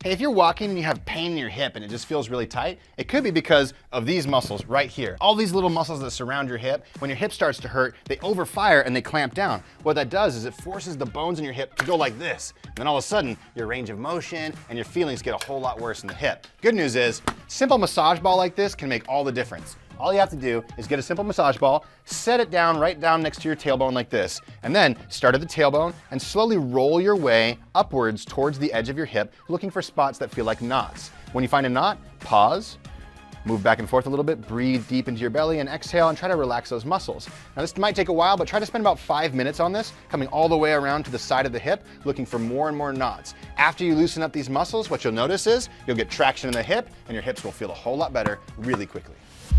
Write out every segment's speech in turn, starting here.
Hey, if you're walking and you have pain in your hip and it just feels really tight, it could be because of these muscles right here. All these little muscles that surround your hip, when your hip starts to hurt, they overfire and they clamp down. What that does is it forces the bones in your hip to go like this. And then all of a sudden, your range of motion and your feelings get a whole lot worse in the hip. Good news is, simple massage ball like this can make all the difference. All you have to do is get a simple massage ball, set it down right down next to your tailbone like this, and then start at the tailbone and slowly roll your way upwards towards the edge of your hip, looking for spots that feel like knots. When you find a knot, pause, move back and forth a little bit, breathe deep into your belly and exhale and try to relax those muscles. Now this might take a while, but try to spend about 5 minutes on this, coming all the way around to the side of the hip, looking for more and more knots. After you loosen up these muscles, what you'll notice is you'll get traction in the hip and your hips will feel a whole lot better really quickly.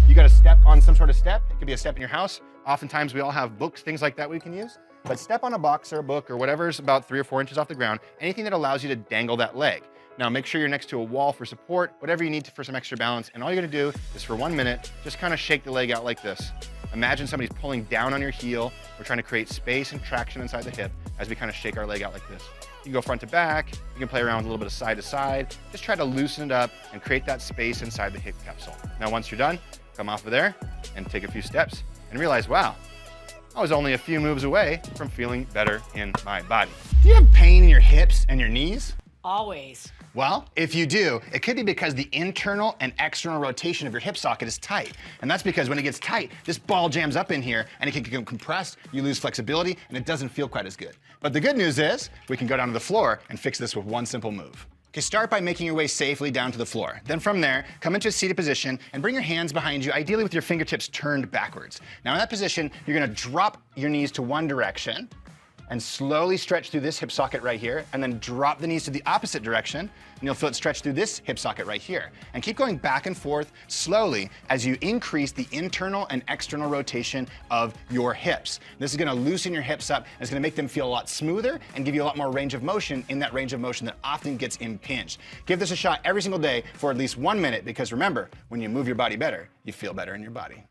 You got to step on some sort of step. It could be a step in your house. Oftentimes we all have books, things like that we can use. But step on a box or a book or whatever is about 3 or 4 inches off the ground, anything that allows you to dangle that leg. Now make sure you're next to a wall for support, whatever you need for some extra balance. And all you're gonna do is for 1 minute, just kind of shake the leg out like this. Imagine somebody's pulling down on your heel. We're trying to create space and traction inside the hip as we kind of shake our leg out like this. You can go front to back. You can play around with a little bit of side to side. Just try to loosen it up and create that space inside the hip capsule. Now, once you're done, come off of there and take a few steps and realize, wow, I was only a few moves away from feeling better in my body. Do you have pain in your hips and your knees? Always. Well, if you do, it could be because the internal and external rotation of your hip socket is tight. And that's because when it gets tight, this ball jams up in here and it can get compressed, you lose flexibility, and it doesn't feel quite as good. But the good news is, we can go down to the floor and fix this with one simple move. Okay, start by making your way safely down to the floor. Then from there, come into a seated position and bring your hands behind you, ideally with your fingertips turned backwards. Now in that position, you're gonna drop your knees to one direction, and slowly stretch through this hip socket right here, and then drop the knees to the opposite direction, and you'll feel it stretch through this hip socket right here. And keep going back and forth slowly as you increase the internal and external rotation of your hips. This is gonna loosen your hips up, and it's gonna make them feel a lot smoother and give you a lot more range of motion in that range of motion that often gets impinged. Give this a shot every single day for at least 1 minute, because remember, when you move your body better, you feel better in your body.